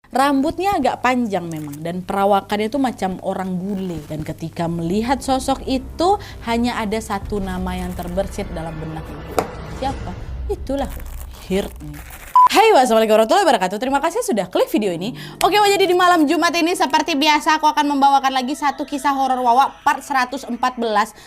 Rambutnya agak panjang memang dan perawakannya itu macam orang bule. Dan ketika melihat sosok itu hanya ada satu nama yang terbersit dalam benak ibu. Siapa? Itulah Hirni. Hai, wassalamualaikum warahmatullahi wabarakatuh. Terima kasih sudah klik video ini. Oke, jadi di malam Jumat ini seperti biasa aku akan membawakan lagi satu kisah horor Wawa part 114.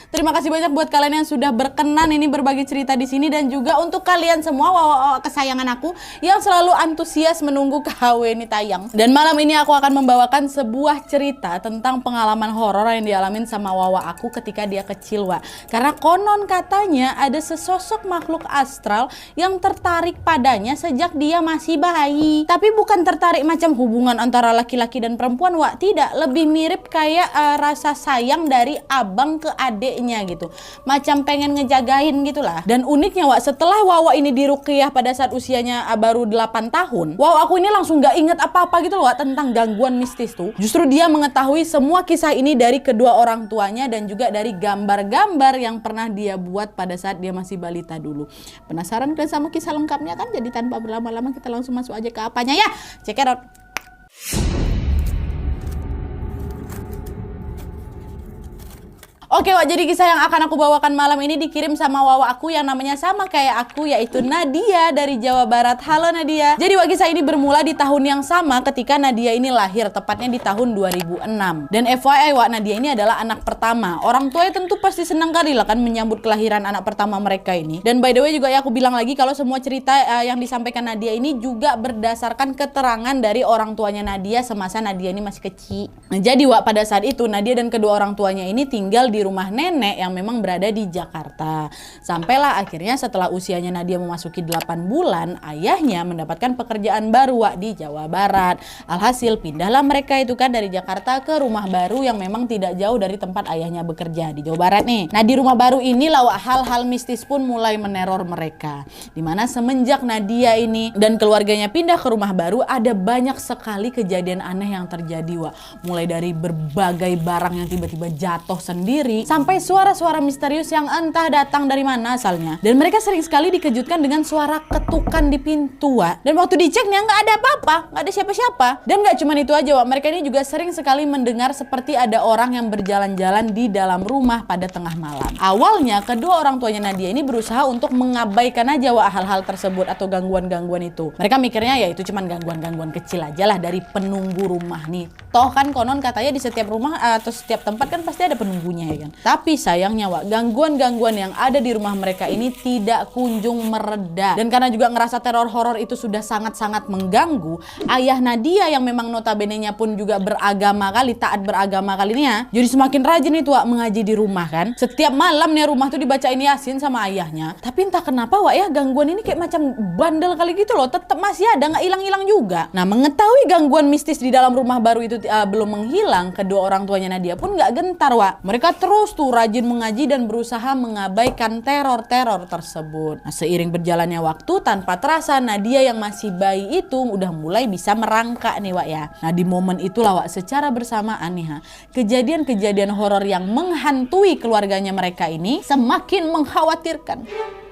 Terima kasih banyak buat kalian yang sudah berkenan ini berbagi cerita di sini, dan juga untuk kalian semua Wawa kesayangan aku yang selalu antusias menunggu KW ini tayang. Dan malam ini aku akan membawakan sebuah cerita tentang pengalaman horor yang dialamin sama Wawa aku ketika dia kecil, Wak. Karena konon katanya ada sesosok makhluk astral yang tertarik padanya sejak dia masih bayi. Tapi bukan tertarik macam hubungan antara laki-laki dan perempuan, Wak. Tidak, lebih mirip kayak rasa sayang dari abang ke adeknya gitu. Macam pengen ngejagain gitulah. Dan uniknya, Wak, setelah Wawa ini diruqyah pada saat usianya baru 8 tahun, Wawa aku ini langsung gak inget apa-apa gitu loh, Wak, tentang gangguan mistis tuh. Justru dia mengetahui semua kisah ini dari kedua orang tuanya dan juga dari gambar-gambar yang pernah dia buat pada saat dia masih balita dulu. Penasaran kalian sama kisah lengkapnya kan? Jadi tanpa berlama-lama kita langsung masuk aja ke apanya ya. Check it out. Oke, Wak, jadi kisah yang akan aku bawakan malam ini dikirim sama Wawa aku yang namanya sama kayak aku, yaitu Nadia dari Jawa Barat. Halo Nadia. Jadi, Wak, kisah ini bermula di tahun yang sama ketika Nadia ini lahir, tepatnya di tahun 2006. Dan FYI, Wak, Nadia ini adalah anak pertama. Orang tuanya tentu pasti senang kali lah kan menyambut kelahiran anak pertama mereka ini. Dan by the way juga ya aku bilang lagi kalau semua cerita yang disampaikan Nadia ini juga berdasarkan keterangan dari orang tuanya Nadia semasa Nadia ini masih kecil. Nah, jadi, Wak, pada saat itu Nadia dan kedua orang tuanya ini tinggal di rumah nenek yang memang berada di Jakarta. Sampailah akhirnya setelah usianya Nadia memasuki 8 bulan, ayahnya mendapatkan pekerjaan baru, Wak, di Jawa Barat. Alhasil pindahlah mereka itu kan dari Jakarta ke rumah baru yang memang tidak jauh dari tempat ayahnya bekerja di Jawa Barat nih. Nah, di rumah baru ini lah, Wak, hal-hal mistis pun mulai meneror mereka. Dimana semenjak Nadia ini dan keluarganya pindah ke rumah baru, ada banyak sekali kejadian aneh yang terjadi, Wak. Mulai dari berbagai barang yang tiba-tiba jatuh sendiri sampai suara-suara misterius yang entah datang dari mana asalnya. Dan mereka sering sekali dikejutkan dengan suara ketukan di pintu, Wak. Dan waktu diceknya nggak ada apa-apa, nggak ada siapa-siapa. Dan nggak cuma itu aja, Wak. Mereka ini juga sering sekali mendengar seperti ada orang yang berjalan-jalan di dalam rumah pada tengah malam. Awalnya kedua orang tuanya Nadia ini berusaha untuk mengabaikan aja, Wak, hal-hal tersebut atau gangguan-gangguan itu. Mereka mikirnya ya itu cuma gangguan-gangguan kecil aja lah dari penunggu rumah nih. Toh kan konon katanya di setiap rumah atau setiap tempat kan pasti ada penunggunya ya. Tapi sayangnya, Wak, gangguan-gangguan yang ada di rumah mereka ini tidak kunjung mereda. Dan karena juga ngerasa teror horor itu sudah sangat-sangat mengganggu, ayah Nadia yang memang notabene-nya pun juga beragama kali, taat beragama kalinya, jadi semakin rajin itu, Wak, mengaji di rumah kan. Setiap malam nih rumah tuh dibacain Yasin sama ayahnya. Tapi entah kenapa, Wak, ya gangguan ini kayak macam bandel kali gitu loh, tetap masih ada, nggak hilang-hilang juga. Nah, mengetahui gangguan mistis di dalam rumah baru itu belum menghilang, kedua orang tuanya Nadia pun nggak gentar, Wak. Mereka terus tuh rajin mengaji dan berusaha mengabaikan teror-teror tersebut. Nah, seiring berjalannya waktu, tanpa terasa Nadia yang masih bayi itu udah mulai bisa merangkak nih, Wak, ya. Nah, di momen itulah, Wak, secara bersamaan nih, kejadian-kejadian horor yang menghantui keluarganya mereka ini semakin mengkhawatirkan.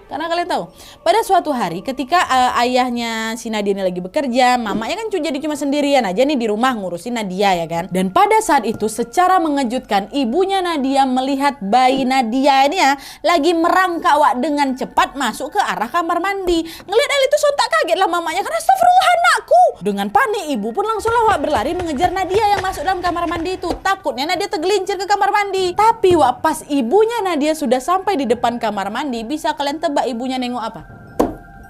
Karena kalian tahu, pada suatu hari ketika ayahnya si Nadia ini lagi bekerja, mamanya kan jadi cuma sendirian aja nih di rumah ngurusin Nadia ya kan. Dan pada saat itu secara mengejutkan ibunya Nadia melihat bayi Nadia ini ya lagi merangkak, Wak, dengan cepat masuk ke arah kamar mandi. Ngelihat hal itu sontak kaget lah mamanya, karena astagfirullah anakku. Dengan panik ibu pun langsung lah, Wak, berlari mengejar Nadia yang masuk dalam kamar mandi itu. Takutnya Nadia tergelincir ke kamar mandi. Tapi, Wak, pas ibunya Nadia sudah sampai di depan kamar mandi, bisa kalian tebak ibunya nengok apa?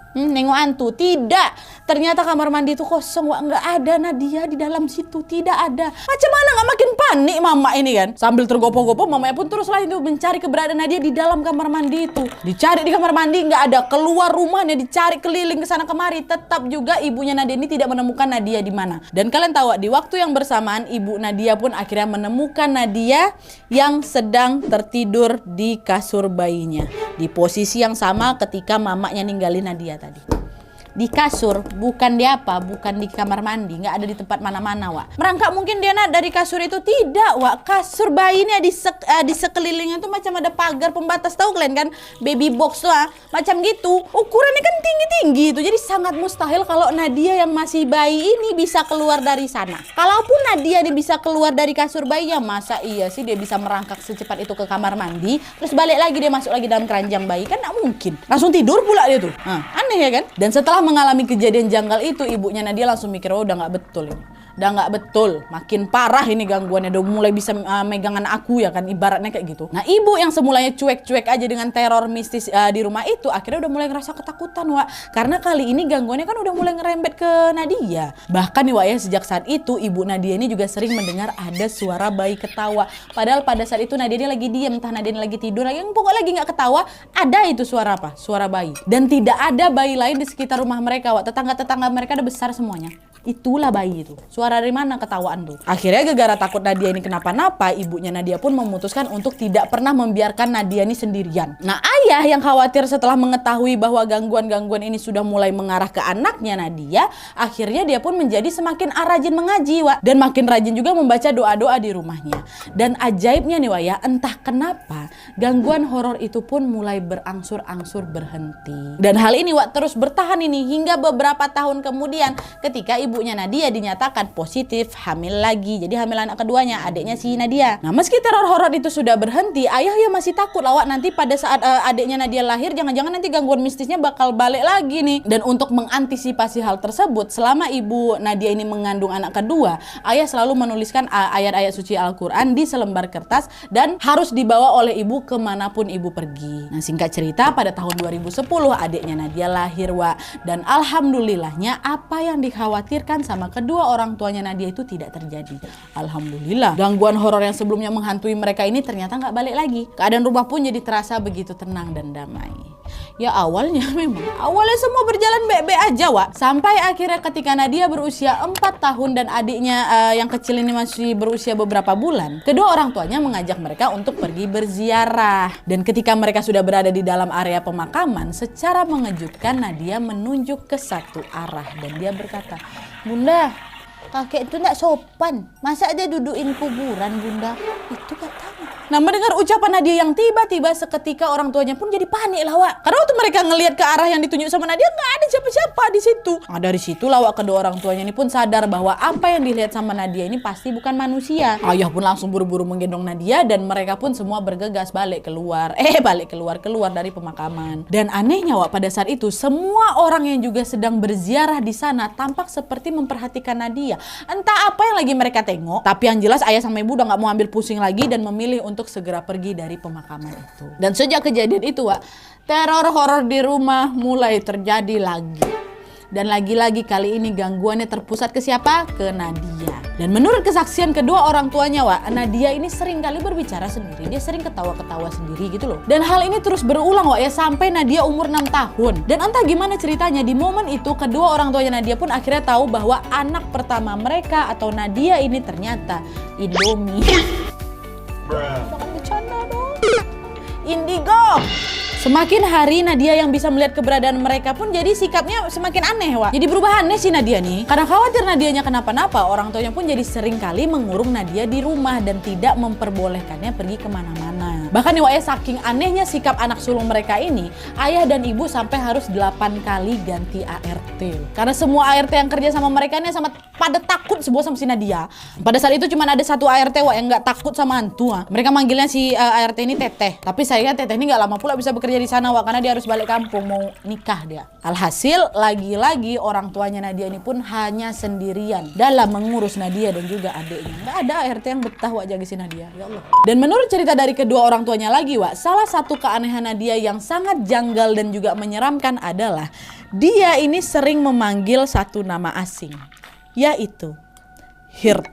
Nengok hantu? Tidak. Ternyata kamar mandi itu kosong, Wak. Nggak ada Nadia di dalam situ. Tidak ada. Macam mana nggak makin panik mama ini kan? Sambil tergopoh-gopoh mamanya pun teruslah itu mencari keberadaan Nadia di dalam kamar mandi itu. Dicari di kamar mandi nggak ada. Keluar rumahnya dicari keliling ke sana kemari. Tetap juga ibunya Nadia ini tidak menemukan Nadia di mana. Dan kalian tahu, Wak, di waktu yang bersamaan ibu Nadia pun akhirnya menemukan Nadia yang sedang tertidur di kasur bayinya. Di posisi yang sama ketika mamanya ninggalin Nadia tadi. di kasur, bukan di apa, bukan di kamar mandi, nggak ada di tempat mana-mana, Wak. Merangkak mungkin dia nak dari kasur itu, tidak, Wak. Kasur bayi ini di sekelilingnya tuh macam ada pagar pembatas, tahu kalian kan, baby box tuh, macam gitu. Ukurannya kan tinggi-tinggi itu, jadi sangat mustahil kalau Nadia yang masih bayi ini bisa keluar dari sana. Kalaupun Nadia ini bisa keluar dari kasur bayinya, masa iya sih dia bisa merangkak secepat itu ke kamar mandi, terus balik lagi dia masuk lagi dalam keranjang bayi, kan nggak mungkin. Langsung tidur pula dia tuh. Aneh ya kan? Dan setelah mengalami kejadian janggal itu, ibunya Nadia langsung mikir, oh udah nggak betul ini. Udah nggak betul, makin parah ini gangguannya, udah mulai bisa megangan aku ya kan, ibaratnya kayak gitu. Nah, ibu yang semulanya cuek-cuek aja dengan teror mistis di rumah itu, akhirnya udah mulai ngerasa ketakutan, Wak. Karena kali ini gangguannya kan udah mulai ngerembet ke Nadia. Bahkan nih, Wak ya, sejak saat itu ibu Nadia ini juga sering mendengar ada suara bayi ketawa. Padahal pada saat itu Nadia ini lagi diam, entah Nadia ini lagi tidur, yang pokoknya lagi nggak ketawa, ada itu suara apa? Suara bayi. Dan tidak ada bayi lain di sekitar rumah mereka, Wak. Tetangga-tetangga mereka udah besar semuanya. Itulah bayi itu. Suara dari mana ketawaan tuh? Akhirnya gara-gara takut Nadia ini kenapa-napa, ibunya Nadia pun memutuskan untuk tidak pernah membiarkan Nadia ini sendirian. Nah, ayah yang khawatir setelah mengetahui bahwa gangguan-gangguan ini sudah mulai mengarah ke anaknya Nadia, akhirnya dia pun menjadi semakin rajin mengaji, Wak. Dan makin rajin juga membaca doa-doa di rumahnya. Dan ajaibnya nih, Wak ya, entah kenapa gangguan horor itu pun mulai berangsur-angsur berhenti. Dan hal ini, Wak, terus bertahan ini hingga beberapa tahun kemudian ketika ibunya Nadia dinyatakan positif hamil lagi. Jadi hamil anak keduanya, adiknya si Nadia. Nah, meski teror horor itu sudah berhenti, ayah ya masih takut, Wak, nanti pada saat adiknya Nadia lahir, jangan-jangan nanti gangguan mistisnya bakal balik lagi nih. Dan untuk mengantisipasi hal tersebut, selama ibu Nadia ini mengandung anak kedua, ayah selalu menuliskan ayat-ayat suci Al-Quran di selembar kertas dan harus dibawa oleh ibu kemanapun ibu pergi. Nah, singkat cerita, pada tahun 2010 adiknya Nadia lahir, Wak. Dan alhamdulillahnya apa yang dikhawatirkan sama kedua orang tuanya Nadia itu tidak terjadi. Alhamdulillah, gangguan horor yang sebelumnya menghantui mereka ini ternyata nggak balik lagi. Keadaan rumah pun jadi terasa begitu tenang dan damai. Ya awalnya semua berjalan baik-baik aja, Wak. Sampai akhirnya ketika Nadia berusia 4 tahun dan adiknya yang kecil ini masih berusia beberapa bulan, kedua orang tuanya mengajak mereka untuk pergi berziarah. Dan ketika mereka sudah berada di dalam area pemakaman, secara mengejutkan Nadia menunjuk ke satu arah dan dia berkata, "Bunda, kakek itu tidak sopan. Masa dia dudukin kuburan, Bunda?" Itu katanya. Nah, mendengar ucapan Nadia yang tiba-tiba seketika orang tuanya pun jadi panik lah, Wak. Karena waktu mereka ngelihat ke arah yang ditunjuk sama Nadia, nggak ada siapa-siapa di situ. Nah, dari situ lah, Wak, kedua orang tuanya ini pun sadar bahwa apa yang dilihat sama Nadia ini pasti bukan manusia. Ayah pun langsung buru-buru menggendong Nadia dan mereka pun semua bergegas balik keluar dari pemakaman. Dan anehnya, Wak, pada saat itu semua orang yang juga sedang berziarah di sana tampak seperti memperhatikan Nadia. Entah apa yang lagi mereka tengok, tapi yang jelas ayah sama ibu udah nggak mau ambil pusing lagi dan memilih untuk segera pergi dari pemakaman itu. Dan sejak kejadian itu, Wak, teror horor di rumah mulai terjadi lagi. Dan lagi-lagi kali ini gangguannya terpusat ke siapa? Ke Nadia. Dan menurut kesaksian kedua orang tuanya, Wak, Nadia ini sering kali berbicara sendiri. Dia sering ketawa-ketawa sendiri gitu loh. Dan hal ini terus berulang, Wak ya, sampai Nadia umur 6 tahun. Dan entah gimana ceritanya, di momen itu kedua orang tuanya Nadia pun akhirnya tahu bahwa anak pertama mereka atau Nadia ini ternyata Indomie. Jangan bercanda dong. Indigo. Semakin hari Nadia yang bisa melihat keberadaan mereka pun jadi sikapnya semakin aneh, Wak. Jadi berubah aneh si Nadia nih. Karena khawatir Nadianya kenapa-napa, orang tuanya pun jadi sering kali mengurung Nadia di rumah dan tidak memperbolehkannya pergi kemana-mana. Bahkan nih, Wak, ya, saking anehnya sikap anak sulung mereka ini, ayah dan ibu sampai harus 8 kali ganti ART. Karena semua ART yang kerja sama mereka ini sama pada takut semua sama si Nadia. Pada saat itu cuma ada satu ART, Wak, yang nggak takut sama hantu. Mereka manggilnya si ART ini Teteh. Tapi sayangnya Teteh ini nggak lama pula bisa bekerja di sana, Wak, karena dia harus balik kampung mau nikah dia. Alhasil lagi-lagi orang tuanya Nadia ini pun hanya sendirian dalam mengurus Nadia dan juga adiknya. Nggak ada ART yang betah, Wak, jaga si Nadia. Ya Allah. Dan menurut cerita dari kedua orang tuanya lagi, Wak, salah satu keanehan Nadia yang sangat janggal dan juga menyeramkan adalah dia ini sering memanggil satu nama asing, yaitu Hirt.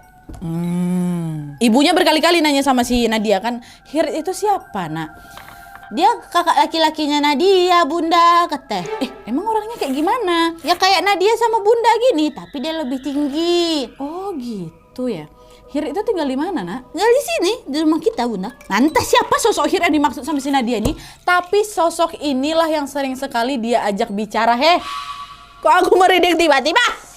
Ibunya berkali-kali nanya sama si Nadia kan, Hirt itu siapa, Nak? Dia kakak laki-lakinya Nadia, Bunda, kata. Emang orangnya kayak gimana? Ya kayak Nadia sama Bunda gini, tapi dia lebih tinggi. Oh gitu ya. Hir itu tinggal di mana, Nak? Tinggal di sini, di rumah kita, Bunda. Entah siapa sosok Hir yang dimaksud sama si Nadia ini, tapi sosok inilah yang sering sekali dia ajak bicara. Kok aku merinding tiba-tiba?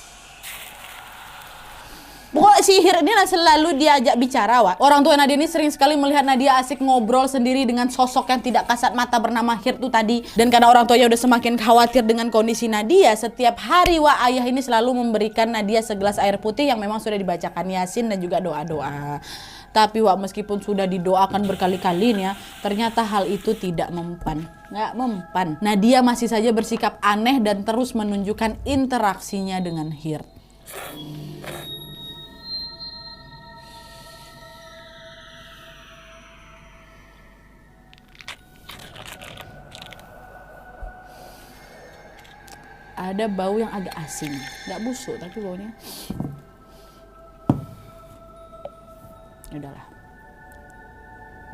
Pokoknya sihir ini selalu diajak bicara, Wak. Orang tua Nadia ini sering sekali melihat Nadia asik ngobrol sendiri dengan sosok yang tidak kasat mata bernama Hirt itu tadi. Dan karena orang tuanya udah semakin khawatir dengan kondisi Nadia, setiap hari, Wak, ayah ini selalu memberikan Nadia segelas air putih yang memang sudah dibacakan Yasin dan juga doa-doa. Tapi, Wak, meskipun sudah didoakan berkali-kali nih ya, ternyata hal itu tidak mempan. Nggak mempan. Nadia masih saja bersikap aneh dan terus menunjukkan interaksinya dengan Hirt. Ada bau yang agak asing, nggak busuk tapi baunya. Udahlah.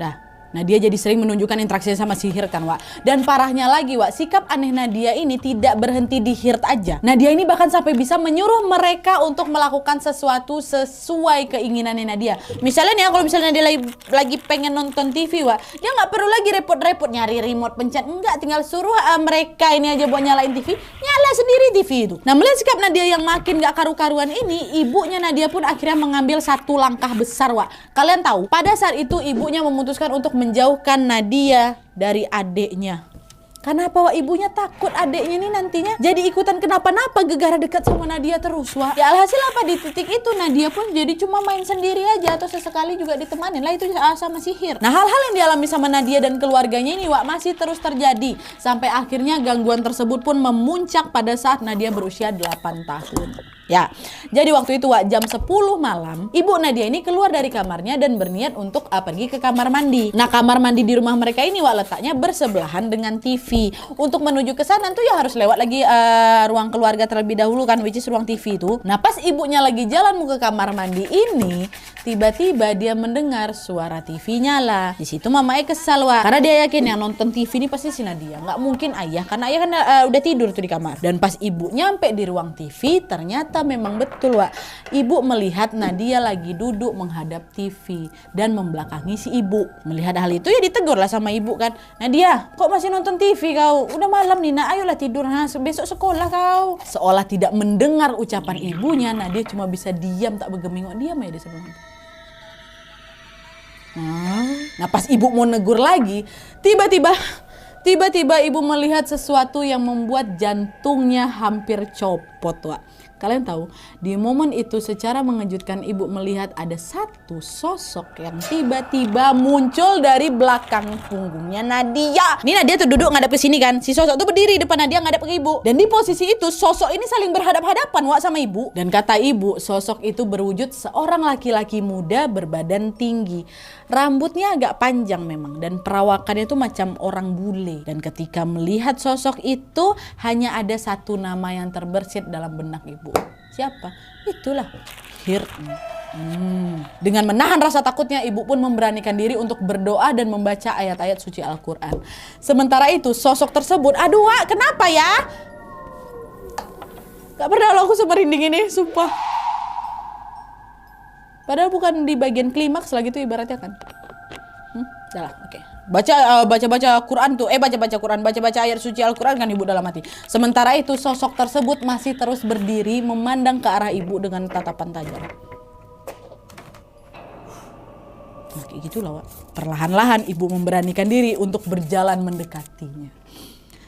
Dah. Nadia jadi sering menunjukkan interaksinya sama si Hirt kan, Wak. Dan parahnya lagi, Wak, sikap aneh Nadia ini tidak berhenti di Hirt aja. Nadia ini bahkan sampai bisa menyuruh mereka untuk melakukan sesuatu sesuai keinginannya Nadia. Misalnya nih ya, kalau misalnya Nadia lagi pengen nonton TV, Wak, dia nggak perlu lagi repot-repot nyari remote pencet. Enggak, tinggal suruh mereka ini aja buat nyalain TV, nyala sendiri TV itu. Nah, melihat sikap Nadia yang makin gak karu-karuan ini, ibunya Nadia pun akhirnya mengambil satu langkah besar, Wak. Kalian tahu, pada saat itu ibunya memutuskan untuk menjauhkan Nadia dari adiknya. Kenapa, Wak? Ibunya takut adiknya ini nantinya jadi ikutan kenapa-napa, gegara dekat sama Nadia terus, Wak. Ya alhasil apa, di titik itu Nadia pun jadi cuma main sendiri aja atau sesekali juga ditemanin lah itu sama si Hirt. Nah, hal-hal yang dialami sama Nadia dan keluarganya ini, Wak, masih terus terjadi sampai akhirnya gangguan tersebut pun memuncak pada saat Nadia berusia 8 tahun. Ya, jadi waktu itu, Wak, jam 10 malam, ibu Nadia ini keluar dari kamarnya dan berniat untuk pergi ke kamar mandi. Nah, kamar mandi di rumah mereka ini, Wak, letaknya bersebelahan dengan TV. Untuk menuju ke sana tuh ya harus lewat lagi ruang keluarga terlebih dahulu kan, which is ruang TV itu. Nah, pas ibunya lagi jalan mau ke kamar mandi ini, tiba-tiba dia mendengar suara TV nyala. Di situ mamanya kesal, Wak, karena dia yakin yang nonton TV ini pasti si Nadia, nggak mungkin ayah, karena ayah kan udah tidur tuh di kamar. Dan pas ibu nyampe di ruang TV, ternyata memang betul, Wak, ibu melihat Nadia lagi duduk menghadap TV dan membelakangi si ibu. Melihat hal itu ya ditegur lah sama ibu kan, Nadia, kok masih nonton TV kau? Udah malam nih, nak, ayolah tidur, besok sekolah kau. Seolah tidak mendengar ucapan ibunya, Nadia cuma bisa diam tak bergeming, diam aja di sebelah. Nah, pas ibu mau negur lagi, tiba-tiba ibu melihat sesuatu yang membuat jantungnya hampir copot, Wak. Kalian tahu, di momen itu secara mengejutkan ibu melihat ada satu sosok yang tiba-tiba muncul dari belakang punggungnya Nadia. Ini Nadia tuh duduk ngadep ke sini kan, si sosok tuh berdiri depan Nadia ngadep ke ibu. Dan di posisi itu sosok ini saling berhadap-hadapan, Wak, sama ibu. Dan kata ibu, sosok itu berwujud seorang laki-laki muda berbadan tinggi. Rambutnya agak panjang memang dan perawakannya itu macam orang bule. Dan ketika melihat sosok itu, hanya ada satu nama yang terbersit dalam benak ibu. Siapa? Itulah Hirt. Dengan menahan rasa takutnya, ibu pun memberanikan diri untuk berdoa dan membaca ayat-ayat suci Al-Quran. Sementara itu sosok tersebut, aduh, Wak, kenapa ya? Gak pernah lo aku semerinding ini, sumpah. Padahal bukan di bagian klimaks lagi tuh ibaratnya kan. Salah, oke. Baca Quran tuh, baca ayat suci Al-Quran kan ibu dalam hati. Sementara itu sosok tersebut masih terus berdiri memandang ke arah ibu dengan tatapan tajam. Nah, kayak gitulah, Wak. Perlahan-lahan ibu memberanikan diri untuk berjalan mendekatinya.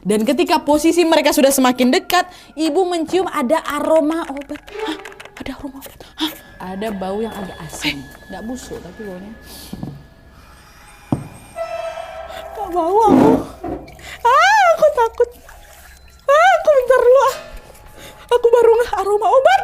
Dan ketika posisi mereka sudah semakin dekat, ibu mencium ada aroma obat. Hah? Ada aroma obat. Hah? Ada bau yang agak asing, nggak busuk tapi baunya. Gak mau aku. Aku takut. Aku bentar dulu. Aku baru ngeh aroma obat.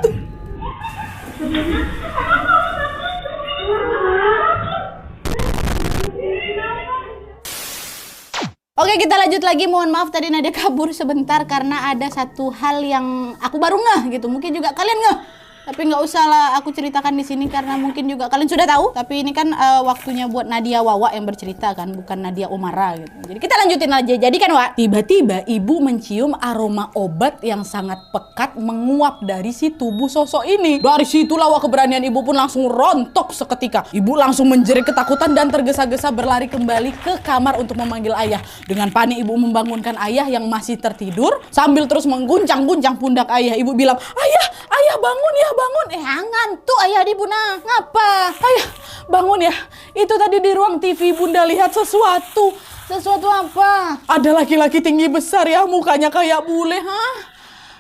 Oke, kita lanjut lagi. Mohon maaf tadi Nadia kabur sebentar karena ada satu hal yang aku baru ngeh gitu. Mungkin juga kalian ngeh. Tapi nggak usah lah aku ceritakan di sini karena mungkin juga kalian sudah tahu. Tapi ini kan waktunya buat Nadia Wawa yang bercerita kan, bukan Nadia Umara gitu. Jadi kita lanjutin aja. Jadi kan Wak, tiba-tiba ibu mencium aroma obat yang sangat pekat menguap dari si tubuh sosok ini. Dari situlah Wak, keberanian ibu pun langsung rontok seketika. Ibu langsung menjerit ketakutan dan tergesa-gesa berlari kembali ke kamar untuk memanggil ayah. Dengan panik ibu membangunkan ayah yang masih tertidur sambil terus mengguncang-guncang pundak ayah. Ibu bilang, ayah bangun ya, bangun. Ngantuk ayah di Bunda. Ngapa? Ayah bangun ya. Itu tadi di ruang TV Bunda lihat sesuatu. Sesuatu apa? Ada laki-laki tinggi besar ya, mukanya kayak bule.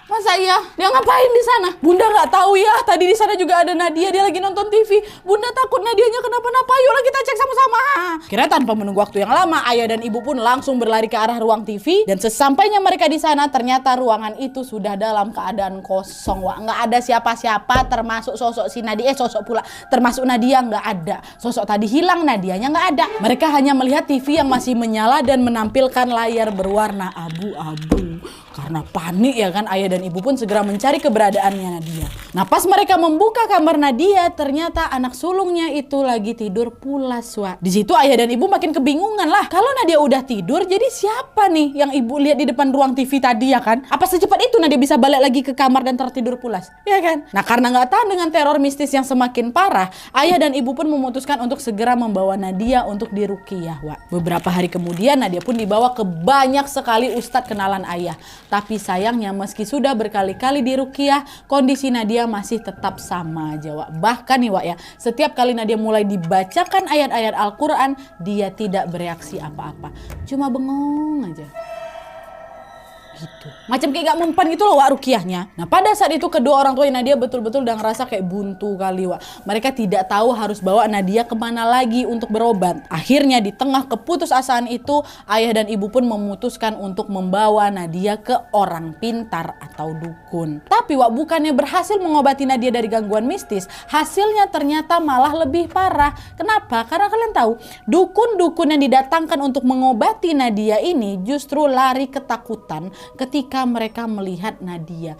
Masa iya? Dia ngapain di sana? Bunda nggak tahu ya. Tadi di sana juga ada Nadia, dia lagi nonton TV. Bunda takut Nadianya kenapa-napa. Ayolah kita cek sama-sama. Kira tanpa menunggu waktu yang lama, ayah dan ibu pun langsung berlari ke arah ruang TV. Dan sesampainya mereka di sana, ternyata ruangan itu sudah dalam keadaan kosong. Wah, nggak ada siapa-siapa, termasuk sosok si Nadia. Termasuk Nadia nggak ada. Sosok tadi hilang, Nadianya nggak ada. Mereka hanya melihat TV yang masih menyala dan menampilkan layar berwarna abu-abu. Karena panik ya kan, ayah dan ibu pun segera mencari keberadaannya Nadia. Nah pas mereka membuka kamar Nadia, ternyata anak sulungnya itu lagi tidur pulas Wak. Di situ ayah dan ibu makin kebingungan lah. Kalau Nadia udah tidur, jadi siapa nih yang ibu lihat di depan ruang TV tadi ya kan? Apa secepat itu Nadia bisa balik lagi ke kamar dan tertidur pulas? Ya kan? Nah karena nggak tahan dengan teror mistis yang semakin parah, ayah dan ibu pun memutuskan untuk segera membawa Nadia untuk diruqyah Wak. Beberapa hari kemudian Nadia pun dibawa ke banyak sekali ustadz kenalan ayah. Tapi sayangnya meski sudah berkali-kali diruqyah, kondisi Nadia masih tetap sama aja Wak. Bahkan nih Wak ya, setiap kali Nadia mulai dibacakan ayat-ayat Al-Quran, dia tidak bereaksi apa-apa. Cuma bengong aja. Gitu. Macam kayak gak mempan gitu loh Wak ruqyahnya. Nah pada saat itu kedua orang tua Nadia betul-betul udah ngerasa kayak buntu kali Wak. Mereka tidak tahu harus bawa Nadia kemana lagi untuk berobat. Akhirnya di tengah keputusasaan itu, ayah dan ibu pun memutuskan untuk membawa Nadia ke orang pintar atau dukun. Tapi Wak, bukannya berhasil mengobati Nadia dari gangguan mistis, hasilnya ternyata malah lebih parah. Kenapa? Karena kalian tahu, dukun-dukun yang didatangkan untuk mengobati Nadia ini justru lari ketakutan ketika mereka melihat Nadia.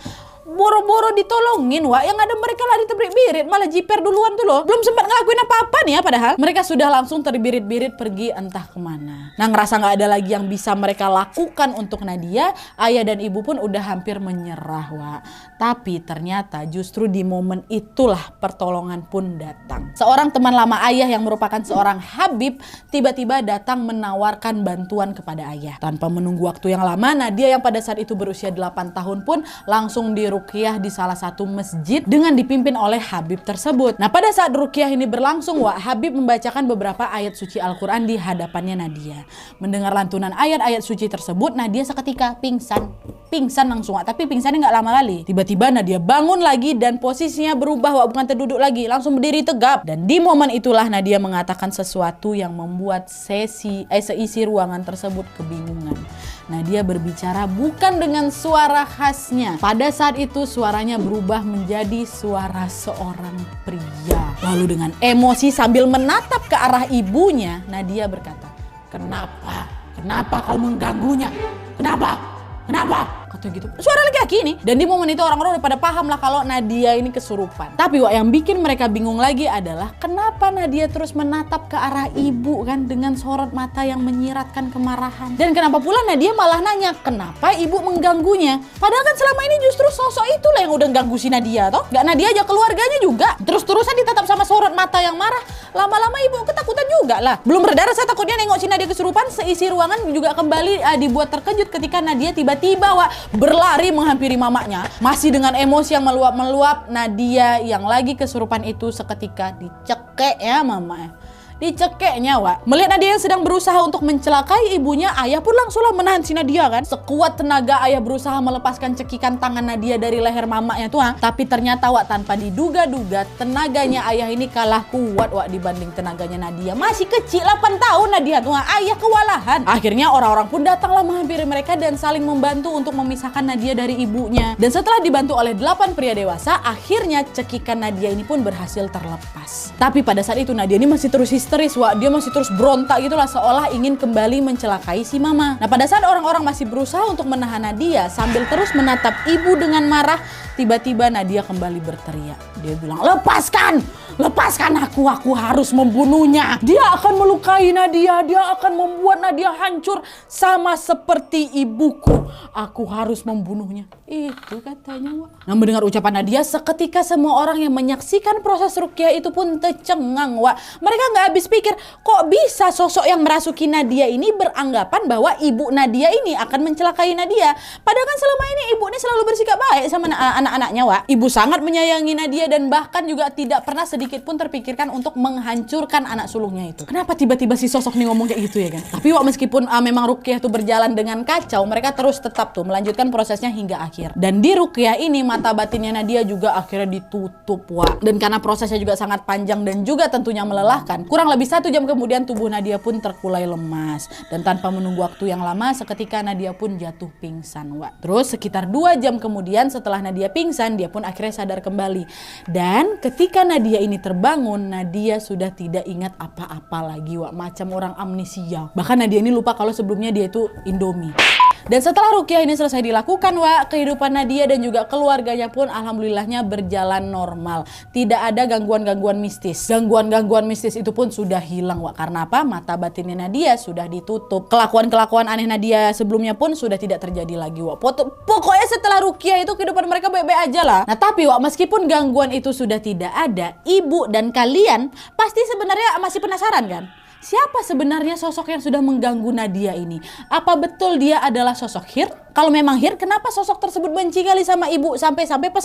Boro-boro ditolongin Wak, yang ada mereka lari terbirit-birit, malah jiper duluan tuh loh. Belum sempat ngelakuin apa-apa nih ya, padahal mereka sudah langsung terbirit-birit pergi entah kemana. Nah ngerasa nggak ada lagi yang bisa mereka lakukan untuk Nadia, ayah dan ibu pun udah hampir menyerah Wak. Tapi ternyata justru di momen itulah pertolongan pun datang. Seorang teman lama ayah yang merupakan seorang Habib tiba-tiba datang menawarkan bantuan kepada ayah. Tanpa menunggu waktu yang lama, Nadia yang pada saat itu berusia 8 tahun pun langsung diruqyah di salah satu masjid dengan dipimpin oleh Habib tersebut. Nah pada saat ruqyah ini berlangsung Wak, Habib membacakan beberapa ayat suci Al-Quran di hadapannya Nadia. Mendengar lantunan ayat-ayat suci tersebut, Nadia seketika pingsan langsung Wak. Tapi pingsannya nggak lama kali. Tiba-tiba Nadia bangun lagi dan posisinya berubah Wak, bukan terduduk lagi, langsung berdiri tegap. Dan di momen itulah Nadia mengatakan sesuatu yang membuat seisi ruangan tersebut kebingungan. Nadia berbicara bukan dengan suara khasnya. Pada saat itu suaranya berubah menjadi suara seorang pria. Lalu dengan emosi sambil menatap ke arah ibunya, Nadia berkata, "Kenapa? Kenapa kau mengganggunya? Kenapa? Kata gitu. Suara laki-laki ini. Dan di momen itu orang-orang udah pada paham lah kalau Nadia ini kesurupan. Tapi Wak, yang bikin mereka bingung lagi adalah kenapa Nadia terus menatap ke arah ibu kan dengan sorot mata yang menyiratkan kemarahan. Dan kenapa pula Nadia malah nanya kenapa ibu mengganggunya. Padahal kan selama ini justru sosok itulah yang udah ganggu si Nadia toh. Gak Nadia aja, keluarganya juga. Terus-terusan ditatap sama sorot mata yang marah. Lama-lama ibu ketakutan juga lah. Belum berdarah saya takutnya nengok si Nadia kesurupan. Seisi ruangan juga kembali dibuat terkejut ketika Nadia tiba-tiba Wak berlari menghampiri mamanya. Masih dengan emosi yang meluap-meluap, Nadia yang lagi kesurupan itu seketika dicekek ya mamanya. Dicekeknya Wak. Melihat Nadia yang sedang berusaha untuk mencelakai ibunya, ayah pun langsunglah menahan si Nadia kan. Sekuat tenaga ayah berusaha melepaskan cekikan tangan Nadia dari leher mamanya tuh. Tapi ternyata Wak, tanpa diduga-duga tenaganya ayah ini kalah kuat Wak dibanding tenaganya Nadia. Masih kecil 8 tahun Nadia tuh. Ayah kewalahan. Akhirnya orang-orang pun datanglah menghampiri mereka dan saling membantu untuk memisahkan Nadia dari ibunya. Dan setelah dibantu oleh 8 pria dewasa, akhirnya cekikan Nadia ini pun berhasil terlepas. Tapi pada saat itu Nadia ini masih terus histeris, Wak. Dia masih terus berontak gitulah, seolah ingin kembali mencelakai si mama. Nah, pada saat orang-orang masih berusaha untuk menahan Nadia sambil terus menatap ibu dengan marah, tiba-tiba Nadia kembali berteriak. Dia bilang, lepaskan aku harus membunuhnya. Dia akan melukai Nadia, dia akan membuat Nadia hancur sama seperti ibuku. Aku harus membunuhnya. Itu katanya, Wak. Nah, mendengar ucapan Nadia, seketika semua orang yang menyaksikan proses ruqyah itu pun tercengang, Wak. Mereka nggak habis pikir, kok bisa sosok yang merasuki Nadia ini beranggapan bahwa ibu Nadia ini akan mencelakai Nadia. Padahal kan selama ini ibu ini selalu bersikap baik sama anak-anaknya, Wak. Ibu sangat menyayangi Nadia dan bahkan juga tidak pernah sedikit pun terpikirkan untuk menghancurkan anak sulungnya itu. Kenapa tiba-tiba si sosok nih ngomong kayak gitu ya kan? Tapi, Wak, meskipun memang ruqyah itu berjalan dengan kacau, mereka terus tetap tuh melanjutkan prosesnya hingga akhir. Dan di ruqyah ini mata batinnya Nadia juga akhirnya ditutup, Wak. Dan karena prosesnya juga sangat panjang dan juga tentunya melelahkan, kurang lebih 1 jam kemudian tubuh Nadia pun terkulai lemas. Dan tanpa menunggu waktu yang lama, seketika Nadia pun jatuh pingsan, Wak. Terus sekitar 2 jam kemudian setelah Nadia pingsan, dia pun akhirnya sadar kembali. Dan ketika Nadia ini terbangun, Nadia sudah tidak ingat apa-apa lagi, Wak. Macam orang amnesia. Bahkan Nadia ini lupa kalau sebelumnya dia itu Indomie. Dan setelah ruqyah ini selesai dilakukan, Wak, kehidupan Nadia dan juga keluarganya pun alhamdulillahnya berjalan normal. Tidak ada gangguan-gangguan mistis. Gangguan-gangguan mistis itu pun sudah hilang, Wak. Karena apa? Mata batinnya Nadia sudah ditutup. Kelakuan-kelakuan aneh Nadia sebelumnya pun sudah tidak terjadi lagi, Wak. Pokoknya setelah ruqyah itu kehidupan mereka baik-baik aja lah. Nah, tapi, Wak, meskipun gangguan itu sudah tidak ada, ibu dan kalian pasti sebenarnya masih penasaran kan? Siapa sebenarnya sosok yang sudah mengganggu Nadia ini? Apa betul dia adalah sosok Hir? Kalau memang Hir, kenapa sosok tersebut benci kali sama ibu sampai pas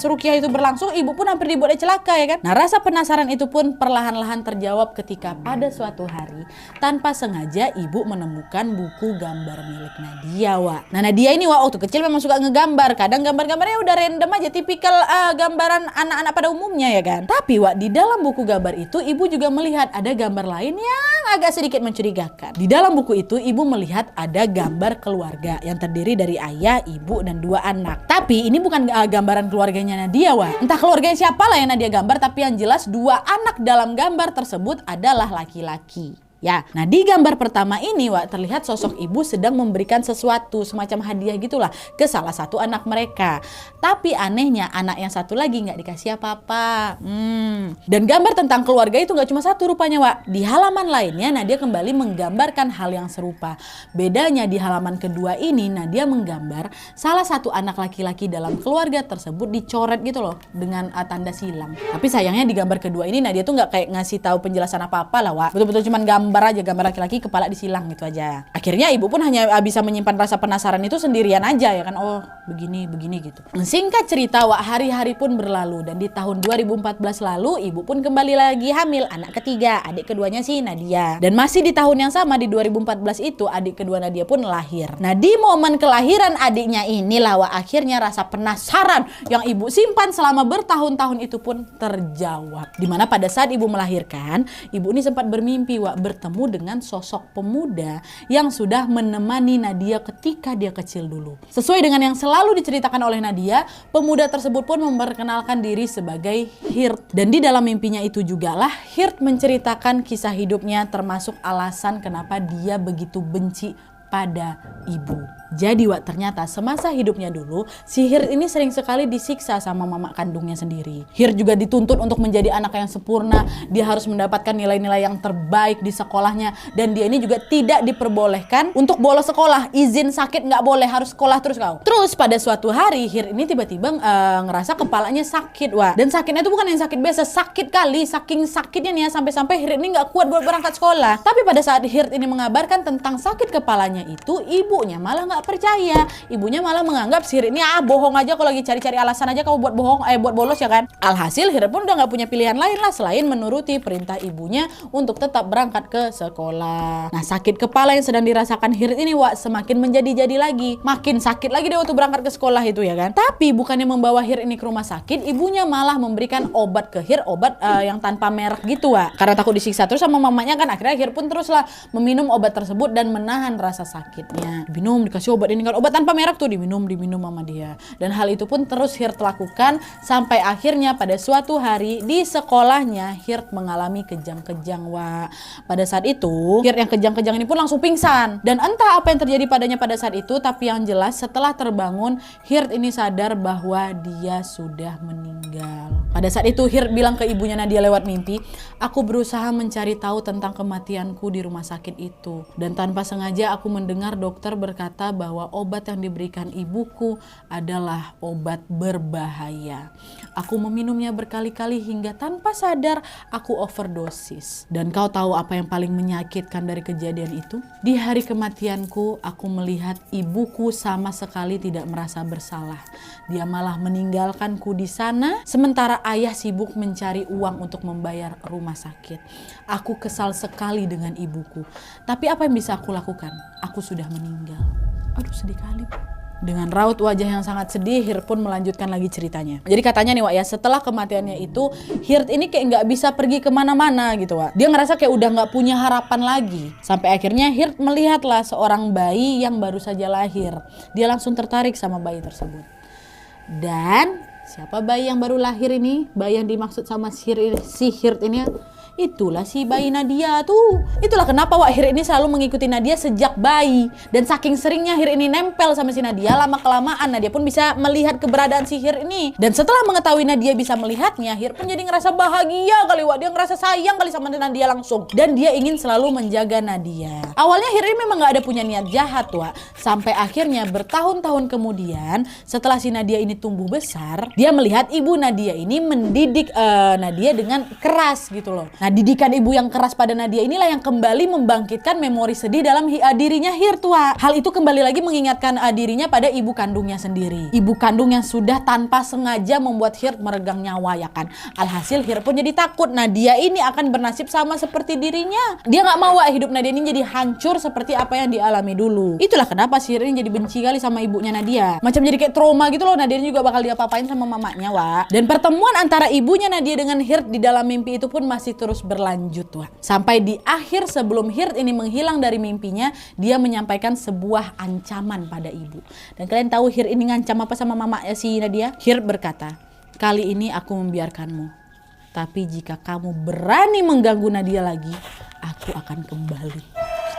ruqyah itu berlangsung, ibu pun hampir dibuat celaka ya kan? Nah, rasa penasaran itu pun perlahan-lahan terjawab ketika pada suatu hari tanpa sengaja ibu menemukan buku gambar milik Nadia, Wak. Nah, Nadia ini, Wak, waktu kecil memang suka ngegambar. Kadang gambar-gambarnya udah random aja, tipikal gambaran anak-anak pada umumnya ya kan? Tapi, Wak, di dalam buku gambar itu ibu juga melihat ada gambar lain yang agak sedikit mencurigakan. Di dalam buku itu ibu melihat ada gambar keluarga yang terdiri dari ayah, ibu, dan 2 anak. Tapi ini bukan gambaran keluarganya Nadia, Wak. Entah keluarganya siapa lah yang Nadia gambar, tapi yang jelas 2 anak dalam gambar tersebut adalah laki-laki. Ya, nah di gambar pertama ini, Wak, terlihat sosok ibu sedang memberikan sesuatu semacam hadiah gitulah ke salah satu anak mereka. Tapi anehnya anak yang satu lagi nggak dikasih apa-apa. Dan gambar tentang keluarga itu nggak cuma satu rupanya, Wak. Di halaman lainnya Nadia kembali menggambarkan hal yang serupa. Bedanya di halaman kedua ini Nadia menggambar salah satu anak laki-laki dalam keluarga tersebut dicoret gitu loh dengan tanda silang. Tapi sayangnya di gambar kedua ini Nadia tuh nggak kayak ngasih tahu penjelasan apa-apa lah, Wak. Betul-betul cuman gambar laki-laki kepala disilang gitu aja. Akhirnya ibu pun hanya bisa menyimpan rasa penasaran itu sendirian aja ya kan. Oh, begini gitu. Singkat cerita, Wak, hari-hari pun berlalu dan di tahun 2014 lalu ibu pun kembali lagi hamil anak ketiga, adik keduanya si Nadia. Dan masih di tahun yang sama di 2014 itu adik kedua Nadia pun lahir. Nah, di momen kelahiran adiknya inilah, Wak, akhirnya rasa penasaran yang ibu simpan selama bertahun-tahun itu pun terjawab. Dimana pada saat ibu melahirkan, ibu ini sempat bermimpi, Wak, bertemu dengan sosok pemuda yang sudah menemani Nadia ketika dia kecil dulu. Sesuai dengan yang selalu diceritakan oleh Nadia, pemuda tersebut pun memperkenalkan diri sebagai Hirt. Dan di dalam mimpinya itu juga lah Hirt menceritakan kisah hidupnya termasuk alasan kenapa dia begitu benci pada ibu. Jadi, Wak, ternyata semasa hidupnya dulu si Hirt ini sering sekali disiksa sama mama kandungnya sendiri. Hirt juga dituntut untuk menjadi anak yang sempurna. Dia harus mendapatkan nilai-nilai yang terbaik di sekolahnya. Dan dia ini juga tidak diperbolehkan untuk bolos sekolah. Izin sakit nggak boleh, harus sekolah terus kau. Terus pada suatu hari Hirt ini tiba-tiba ngerasa kepalanya sakit, Wak. Dan sakitnya itu bukan yang sakit biasa, sakit kali. Saking sakitnya nih ya, sampai-sampai Hirt ini nggak kuat buat berangkat sekolah. Tapi pada saat Hirt ini mengabarkan tentang sakit kepalanya itu, ibunya malah nggak percaya. Ibunya malah menganggap si Hirt ini bohong aja, kalau lagi cari-cari alasan aja kau buat bohong, buat bolos ya kan. Alhasil Hirt pun udah nggak punya pilihan lain lah selain menuruti perintah ibunya untuk tetap berangkat ke sekolah. Nah, sakit kepala yang sedang dirasakan Hirt ini, Wak, semakin menjadi-jadi lagi. Makin sakit lagi dia waktu berangkat ke sekolah itu ya kan. Tapi bukannya membawa Hirt ini ke rumah sakit, ibunya malah memberikan obat ke Hirt, obat yang tanpa merek gitu, Wak. Karena takut disiksa terus sama mamanya kan, akhirnya Hirt pun teruslah meminum obat tersebut dan menahan rasa sakitnya. Minum, dikasih dikasih obat ini kan, obat tanpa merek tuh diminum sama dia. Dan hal itu pun terus Hirt lakukan sampai akhirnya pada suatu hari di sekolahnya Hirt mengalami kejang-kejang, Wak. Pada saat itu Hirt yang kejang-kejang ini pun langsung pingsan. Dan entah apa yang terjadi padanya pada saat itu, tapi yang jelas setelah terbangun Hirt ini sadar bahwa dia sudah meninggal. Pada saat itu Hirt bilang ke ibunya Nadia lewat mimpi, aku berusaha mencari tahu tentang kematianku di rumah sakit itu. Dan tanpa sengaja aku mendengar dokter berkata bahwa obat yang diberikan ibuku adalah obat berbahaya. Aku meminumnya berkali-kali hingga tanpa sadar aku overdosis. Dan kau tahu apa yang paling menyakitkan dari kejadian itu? Di hari kematianku aku melihat ibuku sama sekali tidak merasa bersalah. Dia malah meninggalkanku di sana sementara ayah sibuk mencari uang untuk membayar rumah sakit. Aku kesal sekali dengan ibuku. Tapi apa yang bisa aku lakukan? Aku sudah meninggal. Aduh, sedih kali. Dengan raut wajah yang sangat sedih, Hirt pun melanjutkan lagi ceritanya. Jadi katanya nih, Wak, ya, setelah kematiannya itu Hirt ini kayak nggak bisa pergi kemana-mana gitu, Wak. Dia ngerasa kayak udah nggak punya harapan lagi. Sampai akhirnya Hirt melihatlah seorang bayi yang baru saja lahir. Dia langsung tertarik sama bayi tersebut. Dan siapa bayi yang baru lahir ini? Bayi yang dimaksud sama si Hirt ini? Itulah si bayi Nadia tuh. Itulah kenapa Wak Hirt ini selalu mengikuti Nadia sejak bayi. Dan saking seringnya Hirt ini nempel sama si Nadia, lama-kelamaan Nadia pun bisa melihat keberadaan si Hirt ini. Dan setelah mengetahui Nadia bisa melihatnya, Hirt pun jadi ngerasa bahagia kali, Wak. Dia ngerasa sayang kali sama Nadia langsung. Dan dia ingin selalu menjaga Nadia. Awalnya Hirt ini memang gak ada punya niat jahat, Wak. Sampai akhirnya bertahun-tahun kemudian, setelah si Nadia ini tumbuh besar, dia melihat ibu Nadia ini mendidik Nadia dengan keras gitu loh. Nah, didikan ibu yang keras pada Nadia inilah yang kembali membangkitkan memori sedih dalam dirinya Hirt, Wak. Hal itu kembali lagi mengingatkan dirinya pada ibu kandungnya sendiri. Ibu kandung yang sudah tanpa sengaja membuat Hirt meregang nyawa, ya kan. Alhasil Hirt pun jadi takut Nadia ini akan bernasib sama seperti dirinya. Dia gak mau, Wak, hidup Nadia ini jadi hancur seperti apa yang dialami dulu. Itulah kenapa si Hirt ini jadi benci kali sama ibunya Nadia. Macam jadi kayak trauma gitu loh. Nadia ini juga bakal diapa-apain sama mamanya, Wak. Dan pertemuan antara ibunya Nadia dengan Hirt di dalam mimpi itu pun masih terus berlanjut, Wak. Sampai di akhir sebelum Hirt ini menghilang dari mimpinya, dia menyampaikan sebuah ancaman pada ibu. Dan kalian tahu Hirt ini ngancam apa sama mamanya si Nadia? Hirt berkata, kali ini aku membiarkanmu. Tapi jika kamu berani mengganggu Nadia lagi, aku akan kembali.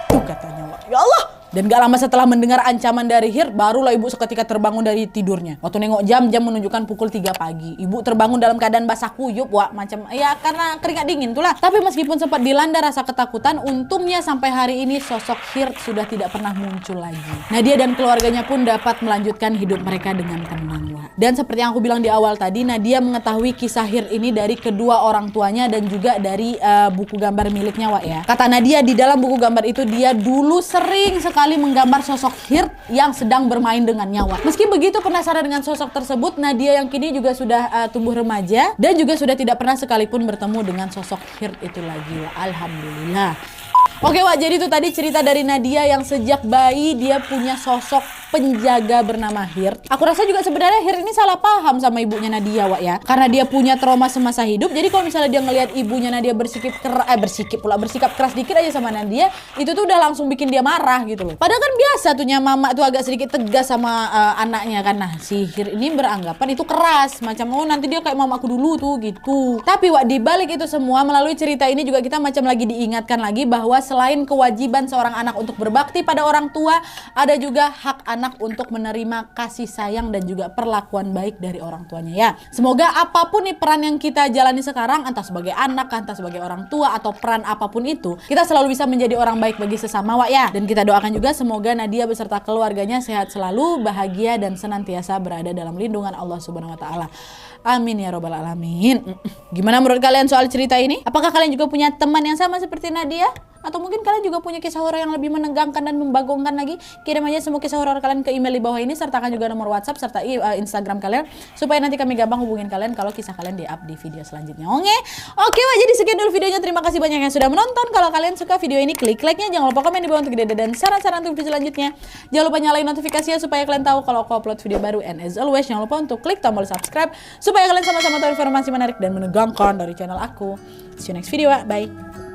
Itu katanya, Wak. Ya Allah! Dan gak lama setelah mendengar ancaman dari Hirt, barulah ibu seketika terbangun dari tidurnya. Waktu nengok jam menunjukkan pukul 3 pagi. Ibu terbangun dalam keadaan basah kuyup, Wak. Macam, ya karena keringat dingin itulah. Tapi meskipun sempat dilanda rasa ketakutan, untungnya sampai hari ini sosok Hirt sudah tidak pernah muncul lagi. Nadia dan keluarganya pun dapat melanjutkan hidup mereka dengan tenang, Wak. Dan seperti yang aku bilang di awal tadi, Nadia mengetahui kisah Hirt ini dari kedua orang tuanya dan juga dari buku gambar miliknya, Wak, ya. Kata Nadia, di dalam buku gambar itu dia dulu sering sekali menggambar sosok Hirt yang sedang bermain dengan nyawa. Meski begitu penasaran dengan sosok tersebut, Nadia yang kini juga sudah tumbuh remaja dan juga sudah tidak pernah sekalipun bertemu dengan sosok Hirt itu lagi. Alhamdulillah. Oke, Wak, jadi itu tadi cerita dari Nadia yang sejak bayi dia punya sosok penjaga bernama Hirt. Aku rasa juga sebenarnya Hirt ini salah paham sama ibunya Nadia, Wak, ya. Karena dia punya trauma semasa hidup. Jadi kalau misalnya dia ngelihat ibunya Nadia bersikap keras dikit aja sama Nadia, itu tuh udah langsung bikin dia marah gitu loh. Padahal kan biasa tuh mama tuh agak sedikit tegas sama anaknya kan. Nah, si Hirt ini beranggapan itu keras, macam oh nanti dia kayak mamaku dulu tuh gitu. Tapi, Wak, di balik itu semua melalui cerita ini juga kita macam lagi diingatkan lagi bahwa selain kewajiban seorang anak untuk berbakti pada orang tua, ada juga hak anak untuk menerima kasih sayang dan juga perlakuan baik dari orang tuanya, ya. Semoga apapun nih peran yang kita jalani sekarang, entah sebagai anak, entah sebagai orang tua, atau peran apapun itu, kita selalu bisa menjadi orang baik bagi sesama, Wak, ya. Dan kita doakan juga semoga Nadia beserta keluarganya sehat selalu, bahagia, dan senantiasa berada dalam lindungan Allah Subhanahu wa Ta'ala. Amin ya robbal alamin. Gimana menurut kalian soal cerita ini? Apakah kalian juga punya teman yang sama seperti Nadia? Atau mungkin kalian juga punya kisah horor yang lebih menegangkan dan membagongkan lagi? Kirim aja semua kisah horor kalian ke email di bawah ini, sertakan juga nomor WhatsApp serta Instagram kalian, supaya nanti kami gampang hubungin kalian kalau kisah kalian di-up di video selanjutnya. Oke, Wak, jadi sekian dulu videonya. Terima kasih banyak yang sudah menonton. Kalau kalian suka video ini, klik like-nya. Jangan lupa komen di bawah untuk ide dan saran-saran untuk video selanjutnya. Jangan lupa nyalain notifikasinya supaya kalian tahu kalau aku upload video baru. And as always, jangan lupa untuk klik tombol subscribe supaya kalian sama-sama tahu informasi menarik dan menegangkan dari channel aku. See you next video, Wak. Bye.